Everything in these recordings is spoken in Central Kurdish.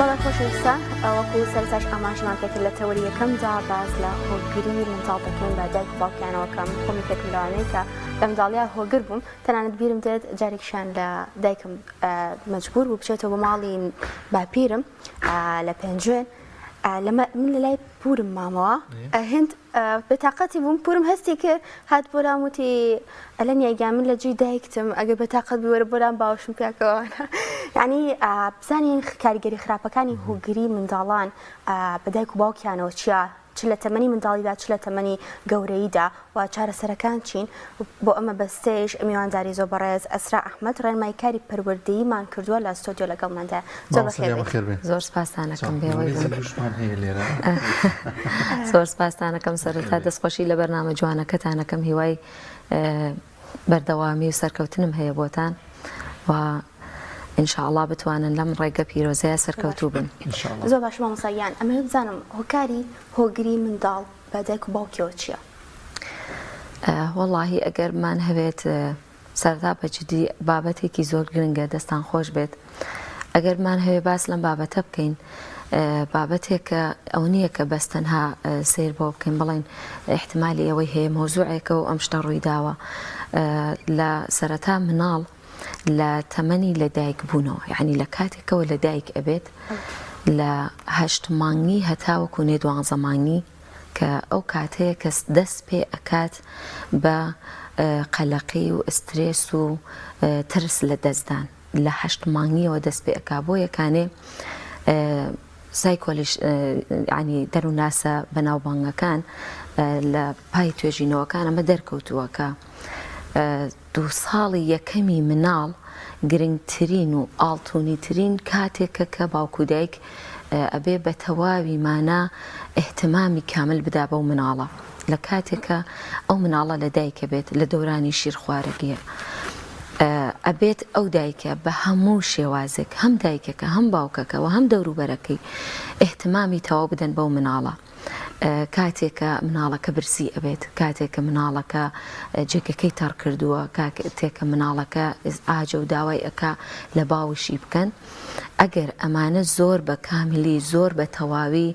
بەڵێ خۆشەویستە وەکو سەرتاش ئاماژمان پێکرد لە تەوەری یەکەمدا باس لە هۆگری منداڵ دەکەین بە دایک و باوکیانەوەکەم خۆمی پێکم لەوانەیە کە لە منداڵیا هۆگر بووم تەنانەت بیرم دێت جارێکیشان لە دایکم مەجبور بوو بچێتەوە بۆ ماڵی باپیرم لە پێنجوێن من لە لای پورم مامەوە هێند بەتاقەتی بووم پورم هەستی کرد هات بۆ لام وتی ئەلەن یاگیان من لە جێی دایکتم ئەگەر بەتاقەت بوەرە بۆ لام باوەشم پیاکەوانە یعنی بزانین کاریگەری خراپەکانی هۆگری منداڵان بە دایک و باوکیانەوە چیە چ لە تەمەنی منداڵیدا چ لە تەمەنی گەورەییدا و چارەسەرەکان چین بۆ ئەمە بەستێژ میوانداری زۆر بەڕێز ئەسرا ئەحمەد ڕێنماییکاری پەروەردەییمان کردووە لە ستۆدیۆ لەگەڵماندا زۆر سپاسانەکەم زۆر سپاسانەکەم سەرەتا دەستخۆشی لە بەرنامە جوانەکەتانەکەم هیوای بەردەوامی و سەرکەوتنم هەیە بۆتان و ئینشاءڵڵا بتوانن لەم ڕێگە پیرۆزەیە سەرکەوتوو بن. زۆر باش مامۆستایان ئەمە بزانم هۆکاری هۆگری منداڵ بە دایک و باوکیەوە چییە؟ وەڵڵاهی ئەگەرمان هەوێت سەرەتا بەجددی بابەتێکی زۆر گرنگە دەستان خۆش بێت ئەگەرمان هەوێ باس لەم بابەتە بکەین بابەتێکە ئەو نییە کە بەس تەنها سیر بۆ بکەین بڵێن احتمالی ئەوەی هەیە مۆزوعێکە و ئەم شتە ڕووی داوە لە سەرەتا مناڵ لە تەمەنی لە دایک بوونەوە یعنی لە کاتێکەوە لە دایک ئەبێت لە 8 مانگی هەتاوەکو نێ 12 مانگی کە ئەو کاتەیە کە دەست پێ ئەکات بە قەلەقی و ئسترێس و ترس لە دەستدان لە 8 مانگیەوە دەست پێ ئەکا بۆ یەکانێ سایکۆلیش ینی دەرووناسە بەناوبانگەکان لە پای توێژینەوەکان ئەمە دەرکەوتووە کە 2 ساڵی یەکەمی مناڵ گرنگترین و ئاڵتونیترین کاتێکە کە باوکو دایک ئەبێ بە تەواوی مانە ئێحتیمامی کامل بدا بەو مناڵە لە کاتێکە ئەو مناڵە لە دایکە بێت لە دەورانی شیرخوارەگیە ئەبێت ئەو دایکە بە هەموو شێوازێک هەم دایکەکە هەم باوکەکە و هەم دەوروبەرەکەی ئێحتیمامی تەواو بدەن بەو مناڵە کاتێکە مناڵەکە برسی ئەبێت کاتێکە مناڵەکە جێگەکەی تەڕ کردووە کاتێکە مناڵەکە ئاجە و داوای ئەکا لە باوشی بکەن ئەگەر ئەمانە زۆر بە کاملی زۆر بە تەواوی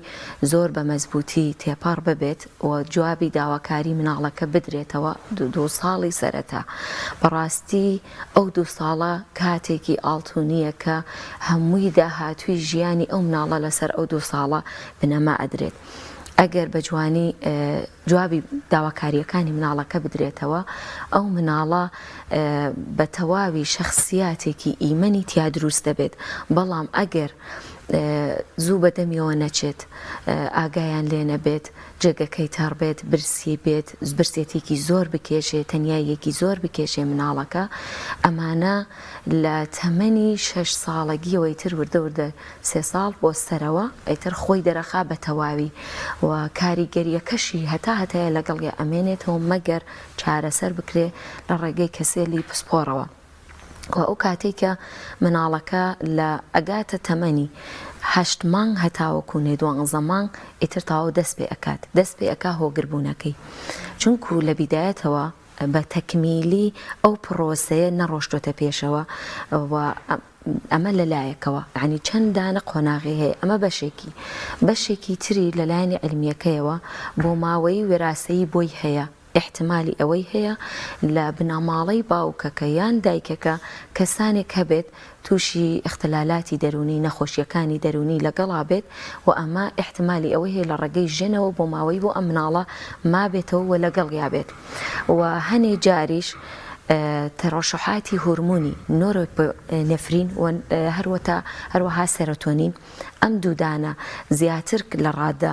زۆر بە مەزبوطی تێپەڕ ببێت و جوابی داواکاری مناڵەکە بدرێتەوە 2 ساڵی سەرەتا بەڕاستی ئەو 2 ساڵە کاتێکی ئاڵتونیە کە هەمووی داهاتووی ژیانی ئەو مناڵە لەسەر ئەو 2 ساڵە بنەما ئەدرێت ئەگەر بە جوانی جوابی داواکاریەکانی مناڵەکە بدرێتەوە ئەو مناڵە بە تەواوی شەخصیاتێکی ئیمەنی تیا دروست دەبێت بەڵام ئەگەر زوو بەدەمیەوە نەچێت ئاگایان لێ نەبێت جێگەکەی تەڕ بێت برسی بێت برسێتێکی زۆر بکێشێت تەنیاییەکی زۆر بکێشێ مناڵەکە ئەمانە لە تەمەنی 6 ساڵەگیەوەی تر وردە 3 ساڵ بۆ سەرەوە ئەیتر خۆی دەرەخا بە تەواوی و کاریگەریەکەشی هەتایە لەگەڵی ئەمێنێتەوە مەگەر چارەسەر بکرێ لە ڕێگەی کەسێلی پسپۆڕەوە ئەو کاتێک کە مناڵەکە لە ئەگاتە تەمەنی 8 مانگ هەتاوەکو نێ 12 مانگ ئیتر تاوە دەست پێ ئەکات دەست پێ ئەکا هۆگربوونەکەی چونکو لە بیدایەتەوە بە تەکمیلی ئەو پرۆسەیە نەڕۆشتۆتە پێشەوە و ئەمە لەلایەکەوە ینی چەند دانە قۆناغی هەیە ئەمە بەشێکی تری لەلایەنی علمیەکەیەوە بۆ ماوەی وێراسەیی بۆی هەیە احتمالی ئەوەی هەیە لە بنەماڵەی باوکەکە یان دایکەکە کەسانێک هەبێت تووشی اختلالاتی دەرونی نەخۆشیەکانی دەرونی لەگەڵا بێت و ئەمە احتمالی ئەوەی هەیە لە ڕێگەی ژنەوە بۆ ماوەی بۆ ئەم مناڵە مابێتەوە و لەگەڵیا بێت و هەنێ جاریش تەڕەشحاتی هورمونی نۆرۆنفرین و هەروەها سەرۆتۆنین ئەم دوودانە زیاتر لە ڕادە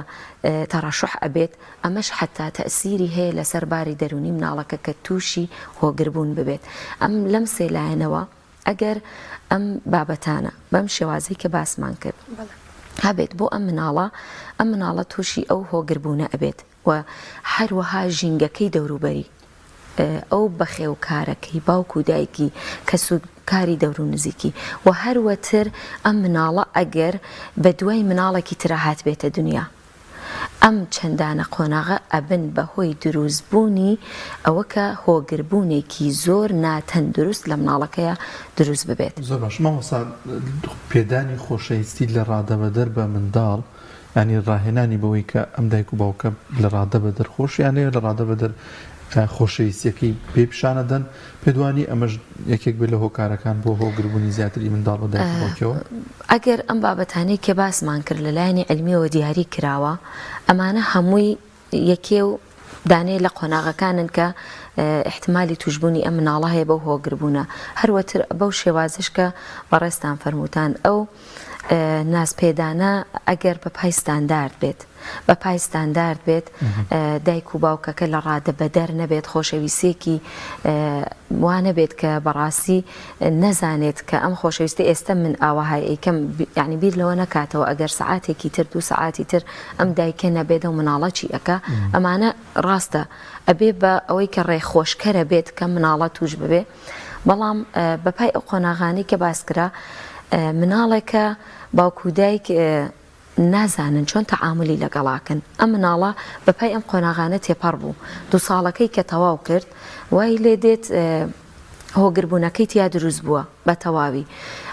تەڕەشح ئەبێت ئەمەش حتا تەئسیری هەیە لەسەر باری دەرونی مناڵەکە کە تووشی هۆگربوون ببێت ئەم لەم سێلایەنەوە ئەگەر ئەم بابەتانە بەم شێوازەی کە باسمان کرد هەبێت بۆ ئەم مناڵە تووشی ئەو هۆگربوونە ئەبێت و هەروەها ژینگەکەی دەوروبەری ئەو بەخێوکارەکەی باوکو دایکی کە سوودکاری دەور و نزیکی و هەروەتر ئەم مناڵە ئەگەر بە دوای مناڵێکی ترە هات بێتە دنیا ئەم چەندانە قۆناغە ئەبن بەهۆی دروستبوونی ئەوە کە هۆگربوونێکی زۆر ناتەندروست لە مناڵەکەیە دروست ببێت. زۆر باش مامۆستا پێدانی خۆشەویستی لە ڕادەبەدەر بە منداڵ ینی ڕاهێنانی بەوەی کە ئەم دایک و باوکە لە ڕادەبەدەر خۆشیانەیە لە ڕادەبەدەر خۆشەویستیەکەی پێ پیشانەدەن پێدوانی ئەمەش یەکێک بێت لە هۆکارەکان بۆ هۆگربوونی زیاتری منداڵ بە دایک و باوکەوە. ئەگەر ئەم بابەتانەی کە باسمان کرد لەلایەنی علمیەوە دیاری کراوە ئەمانە هەمووی یەکێ و دانەی لە قۆناغەکانن کە احتمالی توشببوونی ئەم مناڵە هەیە بەو هۆگربوونە هەروەتر بەو شێوازش کە بەڕێستان فەرمووتان ئەو ناسپێدانە ئەگەر بە پای ستاندارد بێت بە پای ستاندارد بێت دایک و باوکەکە لە ڕادەبەدەر نەبێت خۆشەویستێکی وانە بێت کە بەڕاستی نەزانێت کە ئەم خۆشەویستی ئێستا من ئاوەهای ئەیکەم یعنی بیر لەوە نکاتەوە ئەگەر سعاتێکی تر 2 سعاتی تر ئەم دایکە نەبێت و مناڵە چی ئەکە ئەمانە ڕاستە ئەبێ بە ئەوەی کە ڕێخۆشکەرە بێت کە مناڵە توش ببێ بەڵام بەپای ئەو قۆناغانەی کە باسکرا مناڵێکە باوکو دایک نازانن چۆن تەعاملی لەگەڵاکن ئەم مناڵە بەپای ئەم قۆناغانە تێپەڕ بوو 2 ساڵەکەی کە تەواو کرد وای لێ دێت هۆگربوونەکەی تیا دروست بووە بە تەواوی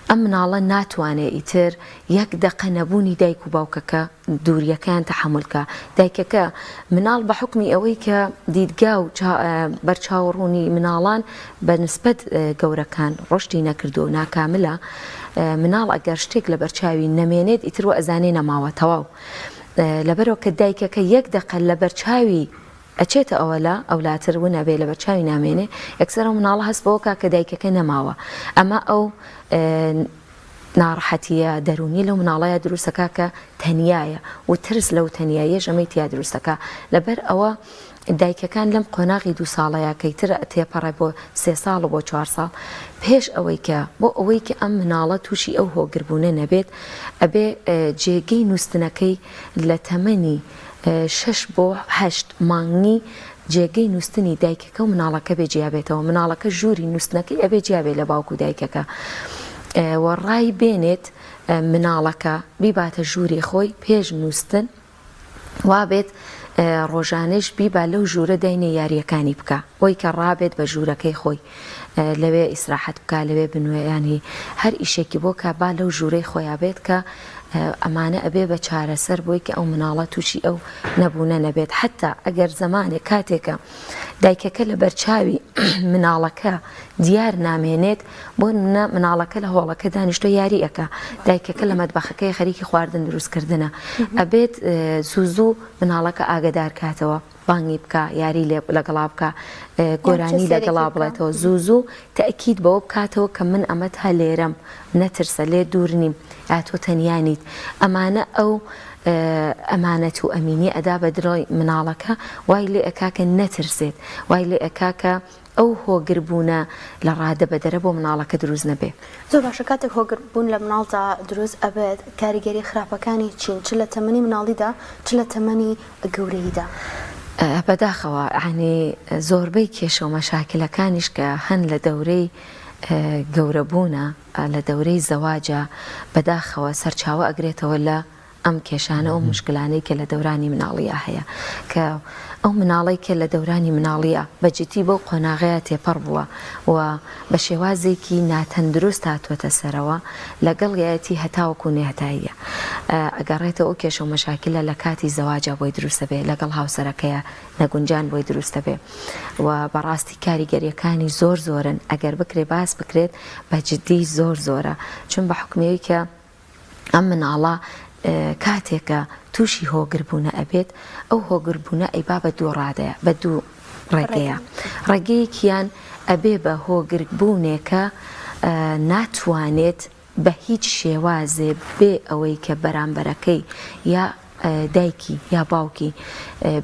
ئەم مناڵە ناتوانێت ئیتر یەک دەقە نەبوونی دایک و باوکەکە دووریەکەیان تەحملکە دایکەکە مناڵ بە حکمی ئەوەی کە دیدگا و بەرچاوڕوونی مناڵان بە نسبەت گەورەکان ڕۆشتی نەکردو و ناکاملە مناڵ ئەگەر شتێک لە بەرچاوی نەمێنێت ئیتر و ئەزانێ نەماوە تەواو لەبەرەوە کە دایکەکە یەک دەقە لە بەرچاوی ئەچێتە ئەوە لە ئەولاتر و نەبێ لە بەرچاوی نامێنێ یەکسەر مناڵە هەست بەوە کە دایکەکە نەماوە ئەمە ئەو ناڕەحەتیە دەرونی لەو مناڵەیە دروستەکە کە تەنیایە و ترس لەو تەنیایە ژەمەی تیا دروستەکە لەبەر ئەوە دایکەکان لەم قۆناغی 2 ساڵەیە کەیتر تێپەڕێ بۆ 3 ساڵ و بۆ 4 ساڵ پێش ئەوەی کە بۆ ئەوەی کە ئەم مناڵە تووشی ئەو هۆگربوونە نەبێت ئەبێ جێگەی نووستنەکەی لە تەمەنی 6 بۆ 8 مانگی جێگەی نووستنی دایکەکە و مناڵەکە بێ جیابێتەوە مناڵەکە ژووری نووستنەکەی ئەبێ جیابێت لە باوکو دایکەکە وەڕای بێنێت مناڵەکە بیباتە ژووری خۆی پێش نووستن وابێت ڕۆژانش بیبا لەو ژوورە داینە یاریەکانی بکە بۆی کە ڕابێت بە ژوورەکەی خۆی لەوێ ئیسراحەت بکە لەوێ بنوێیانی هەر ئیشێکی بۆ کە با لەو ژوورەی خۆیان بێت کە ئەمانە ئەبێ بە چارەسەر بۆی کە ئەو مناڵە تووشی ئەو نەبوونە نەبێت حتا ئەگەر زمانێک کاتێکە دایکەکە لە بەرچاوی مناڵەکە دیار نامێنێت بۆ مناڵەکە لە هۆڵەکە دانیشتۆ یاری ئەکە دایکەکە لە مەتبەخەکەی خەریکی خواردن دروستکردنە ئەبێت زوو مناڵەکە ئاگدار کاتەوە بانگی بکە یاری لەگەڵا بکە گۆرانی لەگەڵا بڵێتەوە زوو تەکید بەوە بکاتەوە کە من ئەمەت هە لێرەم نەترسە لێ دوور نیم یا تۆ تەنیانیت ئەمانە ئەو ئەمانەت و ئەمینی ئەدا بە درۆی مناڵەکە وای لێ ئەکاکە نەترسێت وای لێ ئەکاکە ئەو هۆگربوونە لە ڕادەبەدەرە بۆ مناڵەکە دروست نەبێ زۆر باشە کاتێک هۆگربوون لە مناڵدا دروست ئەبێت کاریگەری خراپەکانی چین چ لە تەمەنی مناڵیدا چ لە تەمەنی گەورەییدا بەداخەوە عنی زۆربەی کێشە و مەشاکلەکانیش کە هەن لە دەورەی گەورەبوونە لە دەورەی زەواجە بەداخەوە سەرچاوە ئەگرێتەوە لە ئەم کێشانە و مشکلانەی کە لە دەورانی مناڵیە هەیە کە ئەو مناڵی کە لە دەورانی مناڵیە بەجددی بۆ قۆناغەیە تێپەڕ بووە و بە شێوازێکی ناتەندروست هاتووەتە سەرەوە لەگەڵ یەتی هەتاوەکو نێهتاییە ئەگەڕێتەوە ئەو کێشە و مەشاکلە لە کاتی زەواجە بۆی دروستە بێ لەگەڵ هاوسەرەکەیە نەگونجان بۆی دروستە بێ و بەڕاستی کاریگەریەکانی زۆر زۆرن ئەگەر بکرێ باس بکرێت بەجددی زۆر زۆرە چون بە حکمەوەی کە ئەم مناڵە کاتێکە تووشی هۆگربوونە ئەبێت ئەو هۆگربوونە ئەیبا بە دوو ڕادەیە بە دوو ڕێگەیە ڕێگەیەکیان ئەبێ بە هۆگربوونێکە ناتوانێت بە هیچ شێوازێ بێ ئەوەی کە بەرامبەرەکەی یا دایکی یا باوکی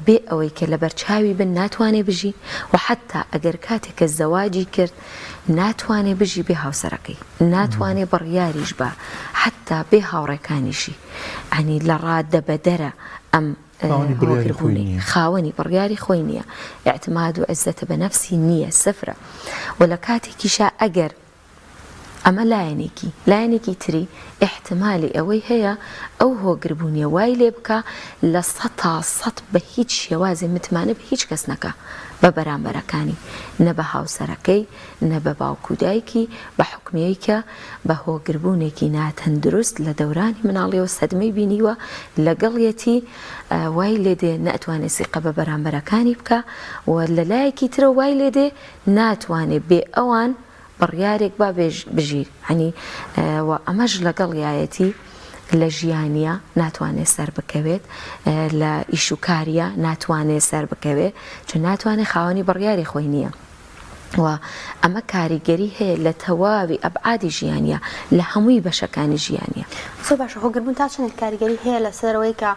بێ ئەوەی کە لە بەرچاوی بن ناتوانێ بژی و حتا ئەگەر کاتێکە زەواجی کرد ناتوانێ بژی بێ هاوسەرەکەی ناتوانێ بڕیاریش بە حتا بێ هاوڕێکانیشی ئەنی لە ڕادەبەدەرە ئەم خاوەنی بڕیاری خۆی نییە اعتماد و عزەتە بە نەفسی نییە سفرە و لە کاتێکیشا ئەگەر ئەمە لایەنێکی تری احتمالی ئەوەی هەیە ئەو هۆگربوونیە وای لێ بکە لە 100% بە هیچ شێوازی متمانە بە هیچ کەس نەکە بە بەرامبەرەکانی، نە بە هاوسەرەکەی، نە بە باوکو دایکی، بە حکمەیەکە بە هۆگربوونێکی ناتەندروست لە دەورانی مناڵیەوە سەدمەی بینیوە لەگەڵیەتی وای لێ دێ ناتوانێت سیقە بە بەرامبەرەکانی بکە و لە لایەکی ترە وای لێ دێ ناتوانێت بێ ئەوان بڕیارێک با بژیر ینی و ئەمەش لەگەڵ یایەتی لە ژیانیە ناتوانێت سەر بکەوێت، لە ئیشوکاریە ناتوانێت سەر بکەوێت چون ناتوانێت خاوەنی بڕیاری خۆی نییە و ئەمە کاریگەری هەیە لە تەواوی ئەبعادی ژیانیە لە هەمووی بەشەکانی ژیانیە. زۆر باشە هۆگربوون تا چەند کاریگەری هەیە لەسەرەوەی کە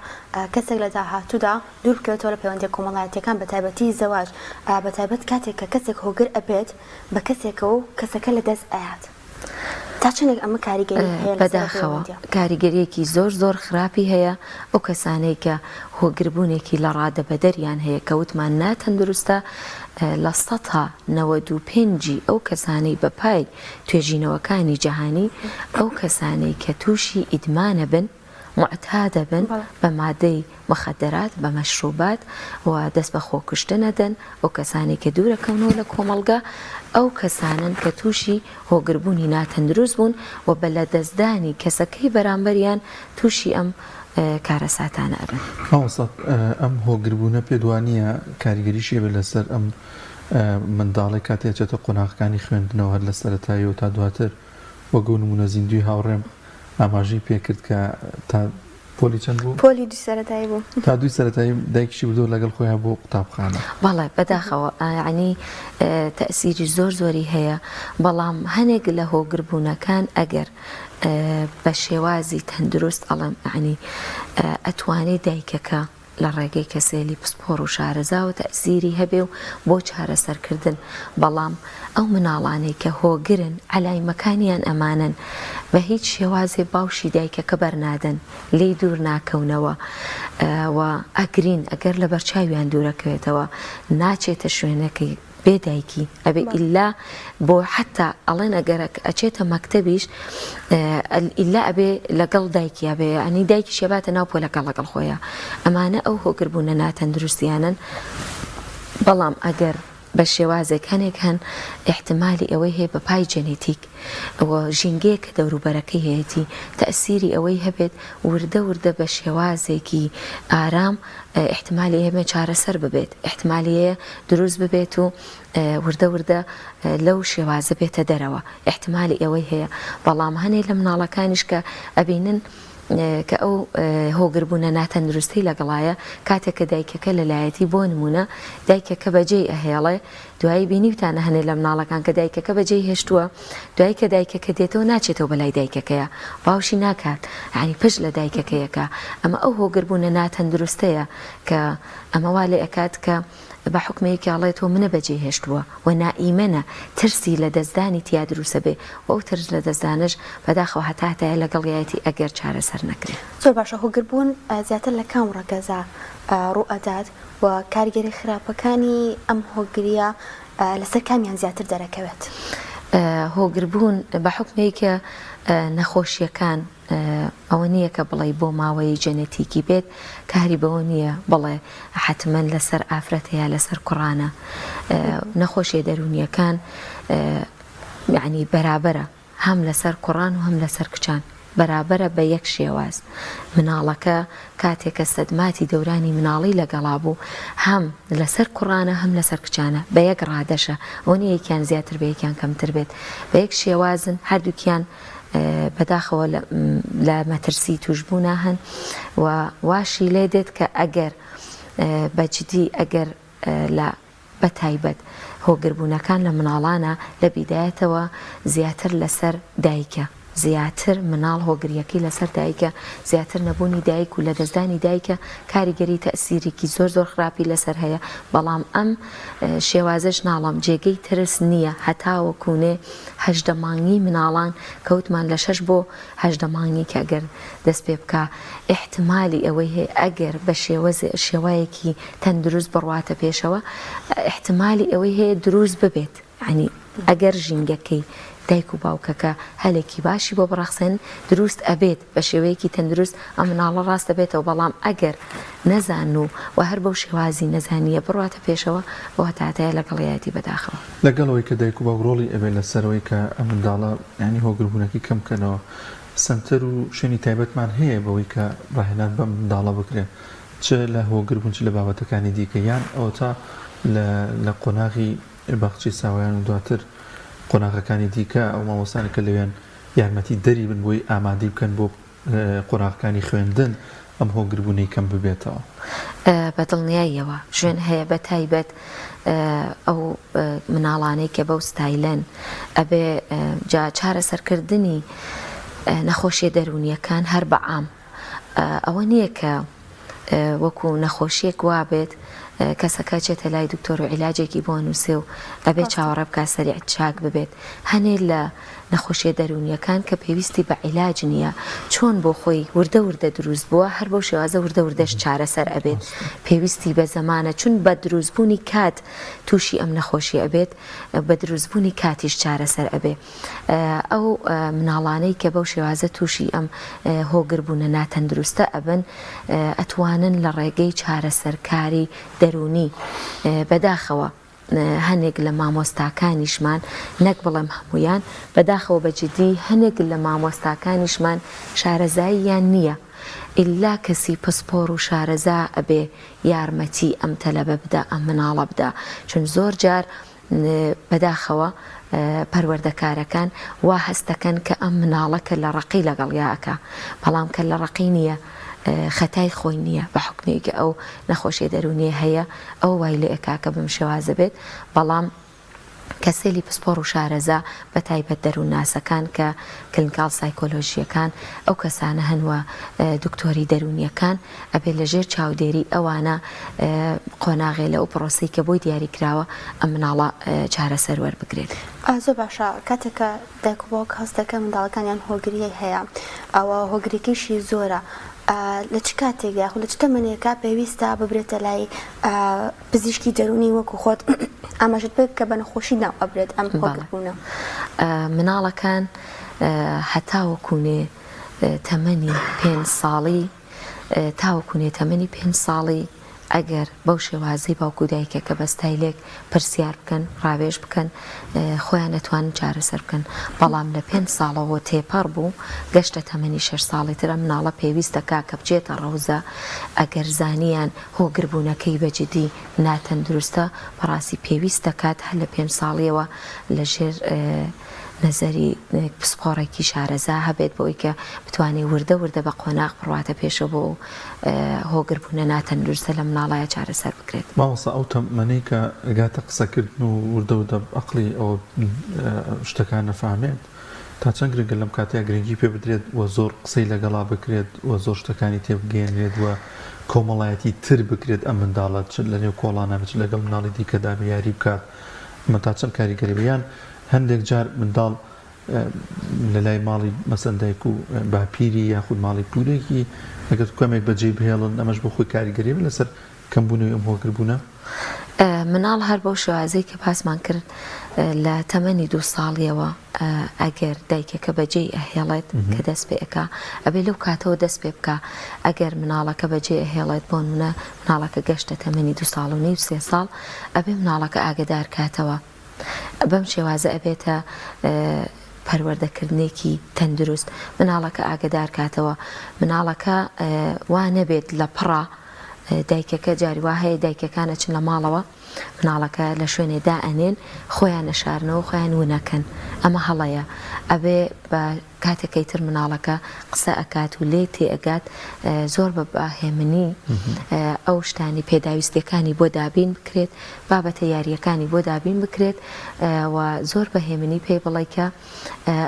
کەسێک لە داهاتوودا دوور بکەوێتەوە لە پەیوەندی کۆمەڵایەتیەکان بە تایبەتی زەواج، بە تایبەت کاتێک کە کەسێک هۆگر ئەبێت بە کەسێکەوە و کەسەکە لە دەست ئاات. تا چەندێک ئەمە کاریگەری هەیە بەداخەوە کاریگەریەکی زۆر خراپی هەیە ئەو کەسانەی کە هۆگربوونێکی لە ڕادەبەدەریان هەیە کە وتمان ناتەندروستە لە 95 ئەو کەسانەی بەپای توێژینەوەکانی جەهانی ئەو کەسانەی کە تووشی ئیدمانە بن معتادە بن بە مادەی مخدرات بە مەشروبات و دەست بە خۆکوشتە نەدەن، ئەو کەسانی کە دوورەکەونەوە لە کۆمەڵگا ئەو کەسانن کە تووشی هۆگربوونی ناتەندروست بوون و بە لە دەستدانی کەسەکەی بەرامبەریان تووشی ئەم کارە ساتانە ئەبن. ئەم هۆگربوونە پێدوانیە کاریگەریشێ بێ لەسەر ئەم منداڵی کاتێچێتە قۆناغەکانی خوێندنەوە هەر لە سەرەتاییەوە تا دواتر وەگە نمونە زیندوی هاوڕێم ئاماژەی پێکرد کە تا پۆلی چەند بوو؟ پۆلی دوی سەرەتایی بوو تا دوی سەرەتایی دایکیشی بردەوە لەگەڵ خۆیان بۆ قوتابخانە. بەڵێ بەداخەوە ینی تەئسیری زۆری هەیە، بەڵام هەنێک لە هۆگربوونەکان ئەگەر بە شێوازی تەندروست ئەڵم ینی ئەتوانێت دایکەکە لە ڕێگەی کەسێلی پسپۆڕ و شارەزاوە تەئسیری هەبێ و بۆ چارەسەرکردن، بەڵام ئەو مناڵانەی کە هۆگرن عەلایمەکانیان ئەمانن بە هیچ شێوازێ باوشی دایکەکە بەرنادەن لێی دوور ناکەونەوە و ئەگرین ئەگەر لە بەرچاویان دوورەکەوێتەوە ناچێتە شوێنەکەی بێدایکی ئەبێ ئیلا بۆ حتا ئەڵێن ئەگەرە ئەچێتە مەکتەبیش ئیلا ئەبێ لەگەڵ دایکی ئەبێ ئەنی دایکی شێباتە ناو پۆلەکە لەگەڵ خۆیە. ئەمانە ئەو هۆگربوونە ناتەندروستیانن، بەڵام ئەگەر بە شێوازێک هەنێک هەن احتمالی ئەوەی هەیە بە پای جەنێتیک ژینگەیە کە دەوروبەرەکەی هەیەی تەئسیری ئەوەی هەبێت وردە بە شێوازێکی ئارام احتمالی هەمە چارەسەر ببێت، احتمالی هەیە دروست ببێت و وردە لەو شێوازە بێتە دەرەوە، احتمالی ئەوەی هەیە. بەڵام هەنێک لە مناڵەکانیش کە ئەبینن کە ئەو هۆگربوونە ناتەندروستی لەگەڵایە کاتێک کە دایکەکە لەلایەتی بۆ نمونە دایکەکە بەجێی ئەهێڵێ، دوایی بینیوتانە هەنێ لە مناڵەکان کە دایکەکە بەجێی هێشتووە، دوایی کە دایکەکە دێتەوە ناچێتەوە بەلای دایکەکەیە، باوشی ناکات ینی پشت لە دایکەکەیەکە. ئەمە ئەو هۆگربوونە ناتەندروستەیە کە ئەمە وا لێ ئەکات کە بە حکمەیەکی ئاڵێتەوە منە بەجێ هێشتووە و نائیمەنە ترسی لە دەستدانی تیا دروسە بێ و ئەو ترس لە دەستدانش بەداخەوە هەتاتایە لەگەڵیەتی ئەگەر چارەسەر نەکرێت. زۆر باشە هۆگربوون زیاتر لە کام ڕەگەزا ڕوئەدات و کاریگەری خراپەکانی ئەم هۆگریە لەسەر کامیان زیاتر دەرەکەوێت؟ هۆگربوون بە حکمەیەکە نەخۆشیەکان ئەوە نییە کە بڵێ بۆ ماوەی جەنێتیکی بێت، کاری بەوە نییە بڵێ حتمەن لەسەر ئافرەت یا لەسەر کوڕانە. نەخۆشیە دەرونیەکان یعنی بەرابەرە هەم لەسەر کوڕان و هەم لەسەر کچان، بەرابەرە بە یەک شێواز. مناڵەکە کاتێکە سەدماتی دەورانی مناڵی لەگەڵا بوو هەم لەسەر کوڕانە هەم لەسەر کچانە بە یەک ڕادەشە، ئەوە نیە یەکیان زیاتر بە یەکیان کەمتر بێت، بە یەک شێوازن، هەردووکیان بەداخەوە لە مەترسی توشبوونا هەن و واشی لێ دێت کە ئەگەر بەجددی ئەگەر لە بەتایبەت هۆگربوونەکان لە مناڵانە لە بیدایەتەوە زیاتر لەسەر دایکە، زیاتر مناڵ هۆگریەکەی لەسەر دایکە، زیاتر نەبوونی دایک و لە دەستدانی دایکە کاریگەری تەئسیرێکی زۆر خراپی لەسەر هەیە. بەڵام ئەم شێوازەش ناڵم جێگەی ترس نییە، هەتاوەکوونێ 18 مانگی مناڵان کەوتمان لە 6 بۆ 18 مانگی کە ئەگەر دەست پێ بکە احتمالی ئەوەی هەیە ئەگەر بە شێوەیەکی تەندروست بڕواتە پێشەوە احتمالی ئەوەی هەیە دروست ببێت، ینی ئەگەر ژینگەکەی دایک و باوکەکە هەلێکی باشی بۆ بڕەخسن دروست ئەبێت بە شێوەیەکی تەندروست ئەم مناڵە ڕاست دەبێتەوە بەڵام ئەگەر نەزان و هەر بەو شێوازی نەزانیە بڕاتە پێشەوە بۆ هەتاتایە لەگەڵیەتی بەداخەوە لەگەڵەوەی کە دایک و باو ڕۆڵی ئەبێت لەسەرەوەی کە ئەم منداڵە ینی هۆگربوونەکەی کەم بکەنەوە سنتەر و شوێنی تایبەتمان هەیە بەوەی کە ڕاهێنان بەم منداڵە بکرێن چ لە هۆگربوون چ لە بابەتەکانی دیکە یان ئەوە تا لە قۆناغی باخچەی ساوایان و دواتر قۆناغەکانی دیکە ئەو مامۆستانە کە لەوێن یارمەتی دەری بن بۆی ئامادەی بکەن بۆ قۆناغەکانی خوێندن ئەم هۆگربوونەی کەم ببێتەوە بەدڵنیاییەوە ژوێن هەیە بە تایبەت ئەو مناڵانەی کە بەو ستایلەن ئەبێ جا چارەسەرکردنی نەخۆشیە دەرونیەکان هەر بەعام ئەوە نییە کە وەکو نەخۆشیەک وابێت کەسەکە چێتە لای دکتۆر و عیلاجێکی بۆ نووسێ و ئەبێ چاوەڕێ بکە سەریع چاک ببێت هەنێ لە نەخۆشیە دەرونیەکان کە پێویستی بە عیلاج نییە چۆن بۆ خۆی وردە وردە دروست بووە هەر بەو شێوازە وردە وردەش چارەسەر ئەبێت پێویستی بە زەمانە چون بە دروستبوونی کات تووشی ئەم نەخۆشی ئەبێت بە دروستبوونی کاتیش چارەسەر ئەبێ ئەو مناڵانەی کە بەو شێوازە تووشی ئەم هۆگربوونە ناتەندروستە ئەبن ئەتوانن لە ڕێگەی چارەسەرکاری دەرونی بەداخەوە هەنێک لە مامۆستاکانیشمان نەک بڵێم هەمویان بەداخەوە بەجددی هەنێک لە مامۆستاکانیشمان شارەزاییان نییە ئللا کەسی پسپۆر و شارەزا ئەبێ یارمەتی ئەم تەلەبە بدە ئەم مناڵە بدە چون زۆر جار بەداخەوە پەروەردەکارەکان وا هەستەکەن کە ئەم مناڵەکە لە ڕقی لەگەڵیاکە بەڵام کە لە ڕقی نییە خەتای خۆی نییە بە حکمێکە ئەو نەخۆشیە دەرونیە هەیە ئەو وای لێ ئەکاکە بم شێوازە بێت بەڵام کەسێلی پسپۆر و شارەزا بە تایبەت دەروون ناسەکان کە کلینیکال سایکۆلۆژیەکان ئەو کەسانە هەنوە دکتۆری دەرونیەکان ئەبێت لەژێر چاودێری ئەوانە قۆناغێ لە ئەو پرۆسی کە بۆی دیاریکراوە ئەم مناڵە چارەسەر وەربگرێت. زۆر باشە کاتێکە دایکبۆک هەستەکە منداڵەکانیان هۆگری هەیە ئەوە هۆگریکیشی زۆرە لە چ کاتێک یاخود لە چ تەمەنێکە پێویستە ببرێتە لای پزیشکی دەرونی وەکو خۆت ئاماژت بێت کە بە نەخۆشی ناو ئەبرێت ئەم هۆگربوونە مناڵەکان هەتاوەکوونێ تەمەنی 5 ساڵی تاوەکوونێ تەمەنی 5 ساڵی ئەگەر بەو شێوازی باوکو دایکەکە بە ستایلێک پرسیار بکەن ڕاوێژ بکەن خۆیان نەتوانن چارەسەر بکەن بەڵام لە 5 ساڵەوە تێپەڕ بوو گەشتە تەمەنی 6 ساڵی ترە مناڵە پێویستەکە کە بچێتە ڕەوزە ئەگەر زانیان هۆگربوونەکەی بەجددی ناتەندروستە بەڕاستی پێویستەکات هەر لە 5 ساڵیەوە لەژێر نەزەری پسپۆڕێکی شارەزا هەبێت بۆی کە بتوانێت وردە وردە بە قۆناغ بڕواتە پێشە بۆ هۆگربوونە ناتەندروستە لە مناڵایە چارەسەر بکرێت. ماوەسا ئەو تەمەنەی کە ئەگاتە قسەکردن و وردە وردە عەقڵی ئەوە شتەکان نەفامێت تا چەند گرنگە لەم کاتەیە گرنگی پێ بدرێت و زۆر قسەی لەگەڵا بکرێت و زۆر شتەکانی تێبگەێنرێت و کۆمەڵایەتی تر بکرێت ئەم منداڵە لە نێو کۆڵانە بچ لەگەڵ مناڵی دیکەدا یاری بکات ئەمە تا چەند کاریگەری بیان هەندێک جار منداڵ لە لای ماڵی مەسەن دایک و باپیری یاخود ماڵی پورێکی ئەگەر کەمێک بەجێ بهێڵن ئەمەش بۆ خۆی کاریگەری لەسەر کەمبوونەوەی ئەم هۆگربوونە مناڵ هەر بەو شێوازەی کە پاسمان کرد لە تەمەنی 2 ساڵیەوە ئەگەر دایکەکە بەجێی ئەهێڵێت کە دەست پێ ئەکا ئەبێ لەو کاتەوە دەست پێ بکە ئەگەر مناڵەکە بەجێ ئەهێڵێت بۆ نمونە مناڵەکە گەشتە تەمەنی 2 ساڵ و نیم 3 ساڵ ئەبێ مناڵەکە ئاگدار کاتەوە بەم شێوازە ئەبێتە پەروەردەکردنێکی تەندروست مناڵەکە ئاگدار کاتەوە مناڵەکە وا نەبێت لە پڕە دایکەکە جاری وا هەیە دایکەکانە چن لە ماڵەوە مناڵەکە لە شوێنێدا ئەنێن خۆیان نەشارنەوە خۆیان ونەکەن ئەمە هەڵەیە ئەبێ بە کاتێکی تر مناڵەکە قسە ئەکات و لێ تێئەگات زۆر بە هێمنی ئەو شتانی پێداویستەکانی بۆ دابین بکرێت بابەتە یاریەکانی بۆ دابین بکرێت و زۆر بە هێمنی پێی بڵێ کە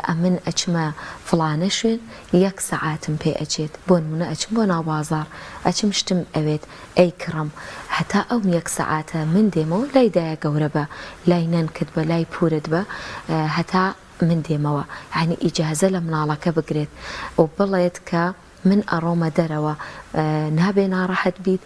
ئەمن ئەچمە فڵانە شوێن 1 سەعاتم پێ ئەچێت بۆ نمونە ئەچم بۆ ناو بازاڕ ئەچم شتم ئەوێت ئەی کڕم هەتا ئەو 1 سەعاتە من دێمەوە لای دایە گەورە بە لای نەنکت بە لای پورت بە هەتا من دێمەوە ینی ئیجازە لە مناڵەکە بگرێت و بڵێت کە من ئەڕۆمە دەرەوە نابێ ناڕەحەت بیت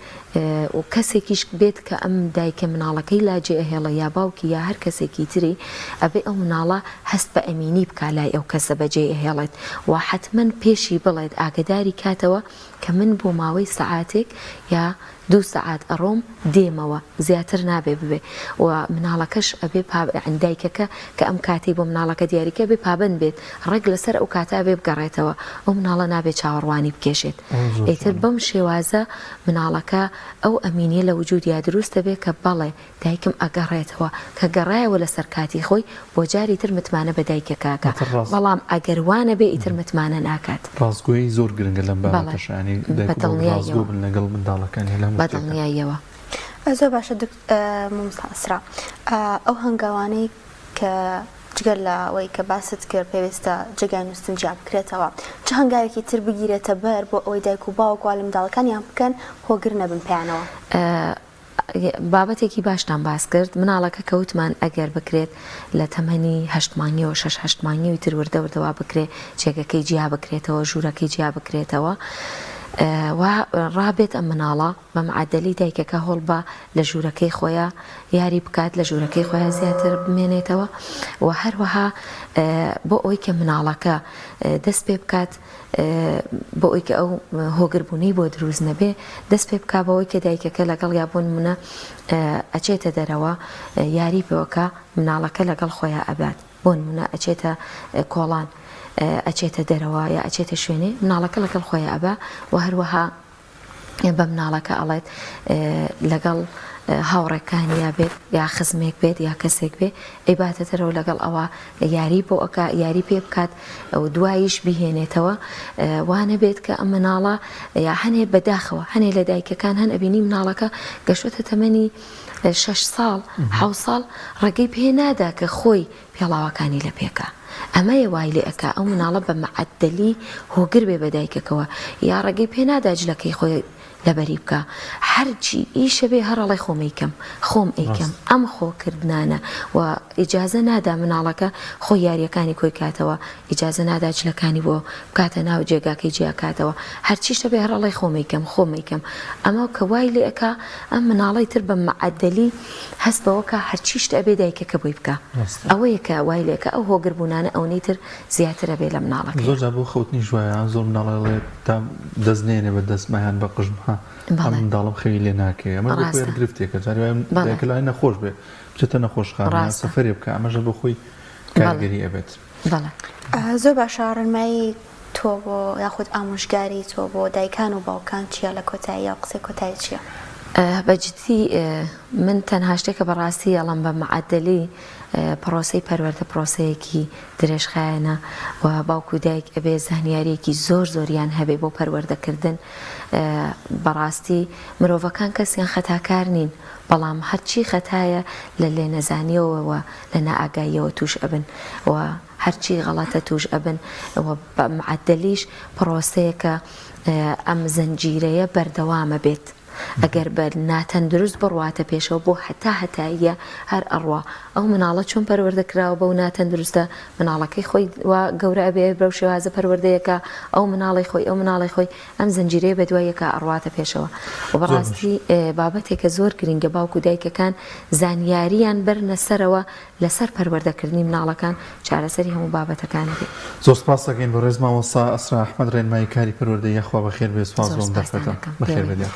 و کەسێکیش بێت کە ئەم دایکە مناڵەکەی لاجێ ئەهێڵە یا باوکی یا هەر کەسێکی تری ئەبێ ئەو مناڵە هەست بە ئەمینی بکە لای ئەو کەسە بەجێ ئەهێڵێت و حتمما پێشی بڵێت ئاگداری کاتەوە کە من بۆ ماوەی سەعاتێک یا 2 سەعات ئەڕۆم دێمەوە زیاتر نابێ ببێ و مناڵەکەش ئەبێ دایکەکە کە ئەم کاتی بۆ مناڵەکە دیاریکە بێ پابند بێت ڕێک لەسەر ئەو کاتا بێ بگەڕێتەوە ئەو مناڵە نابێت چاوەڕوانی بکێشێت ئیتر بەم شێوازە مناڵەکە ئەو ئەمینیە لە وجودیا دروستە بێ کە بەڵێ دایکم ئەگەڕێتەوە کە گەڕایەوە لەسەر کاتی خۆی بۆ جاری تر متمانە بە دایکەکەکە بەڵام ئەگەروانە بێ ئیتر متمانە ناکات ڕاستگۆیی زۆر گرنگە لەم بابەتەشانی ڕاستگۆ بن لەگەڵ منداڵەکانی بەدڵنیاییەوە. زۆر باشە مامۆستا ئەسرا ئەو هەنگاوانەی کە جگەر لەوەی کە باست کرد پێویستە جێگای نووسن جیا بکرێتەوە چ هەنگاوێکی تر بگیرێتە بەر بۆ ئەوەی دایک و باوک وا لە منداڵەکانیان بکەن هۆگر نەبن پێیانەوە. بابەتێکی باشتان باس کرد مناڵەکە کەوتمان ئەگەر بکرێت لە تەمەنی 8 مانگیەوە 6 مانگی تر وردەوردەوا بکرێت جێگەکەی جیا بکرێتەوە ژوورەکەی جیا بکرێتەوە و ڕابێت ئەم مناڵە بە معدەلی دایکەکە هەڵ بە لە ژوورەکەی خۆیان یاری بکات لە ژوورەکەی خۆیان زیاتر بمێنێتەوە و هەروەها بۆ ئەوی کە مناڵەکە دەست پێ بکات بۆ ئەوی کە ئەو هۆگربوونەی بۆ دروست نەبێ دەست پێ بکات بەوەی کە دایکەکە لەگەڵ یا بۆ نمونە ئەچێتە دەرەوە یاری پێوەکە مناڵەکە لەگەڵ خۆیان ئەبات بۆ نمونە ئەچێتە کۆڵان ئەچێتە دەرەوە یا ئەچێتە شوێنێ مناڵەکە لەگەڵ خۆیان ئەبا و هەروەها بە مناڵەکە ئەڵێت لەگەڵ هاوڕێکانی یا بێت یا خزمێک بێت یا کەسێک بێ ئەیباتە دەرەوە لەگەڵ ئەوە یاری بۆ ئەکا یاری پێ بکات و دواییش بیهێنێتەوە وانە بێت کە ئەم مناڵە یا هەنێ بەداخەوە هەنێ لە دایکەکان هەن ئەبینی مناڵەکە گەشتە تەمەنی 6 ساڵ 7 ساڵ ڕێگەی پێ نادا کە خۆی پێڵاوەکانی لە پێکە ئەمەیە وای لێ ئەکا ئەو مناڵە بە معدەلی هۆگر بێ بە دایکەکەوە یا ڕێگەی پێ نادا جلەکەی خۆی لەبەری بکە هەرچی ئیشە بێ هەرەڵی خۆمەیکەم خۆم ئەیکەم ئەم خۆکردانە و ئیجازە نادا مناڵەکە خۆی یاریەکانی کۆی کاتەوە ئیجازە نادا جلەکانی بۆ بکاتە ناو جێگاکەی جیاکاتەوە هەرچیشە بێ هەرەڵی خۆمەیکەم خۆمەیکەم ئەمە کە وای لێ ئەکا ئەم مناڵی تر بە معدەلی هەست بەوەکە هەرچیشتە ئەبێ دایکەکە بۆی بکە ئەوەیە کە وای لێکە ئەو هۆگربوونانە ئەوەی تر زیاترە بێ لە مناڵەکە زۆر بۆ خەوتنی ژوایە زۆر مناڵێ تا دەستنێنێ بە دەستمایان بە قژمها ئەم منداڵم خەوی لێ ناکێ ئەمە گرفتێکە جاریکە لای نەخۆش بێ بچێتە نەخۆشخانە سەفەرێ بکە ئەمەژە بۆ خۆی کارگەری ئەبێت. زۆر باشە ڕێنمایی تۆ بۆ یاخود ئامۆژگاری تۆ بۆ دایکان و باوکان چییە لە کۆتایی یا قسەی کۆتایی چییە؟ بەجددی من تەنها شتێکە بەڕاستی ئەڵم بە معدەلی پرۆسەی پەروەردە پرۆسەیەکی درێژخایەنە و باوکو دایک ئەبێ زانیاریەکی زۆریان هەبێ بۆ پەروەردەکردن بەڕاستی مرۆڤەکان کەسیان خەتاکار نین بەڵام هەرچی خەتایە لە لێ نەزانیەوە لە نائاگاییەوە توش ئەبن و هەرچی غەڵەتە توش ئەبن بە معدەلیش پرۆسەیەکە ئەم زەنجیرەیە بەردەوامە بێت ئەگەر بە ناتەندروست بڕواتە پێشەوە بۆ هەتاییە هەر ئەڕوا ئەو مناڵە چۆن پەروەردەکراوە بەو ناتەندروستە مناڵەکەی خۆی گەورە ئەبێ بەو شێوازە پەروەردەیەکە ئەو مناڵی خۆی ئەم زەنجیرەیە بە دوایەکە ئەڕواتە پێشەوە و بەڕاستی بابەتێکە زۆر گرنگە باوکو دایکەکان زانیاریان بەرنە سەرەوە لەسەر پەروەردەکردنی مناڵەکان چارەسەری هەموو بابەتەکانی بێت. زۆر سپاس دەکەین بۆ ڕێز مامۆستا ئەسرا ئەحمەد ڕێنمایی کاری پەروەردەیی خوا بەخێر بێ سوپاس بۆم دەفەتە بەخێر بێت.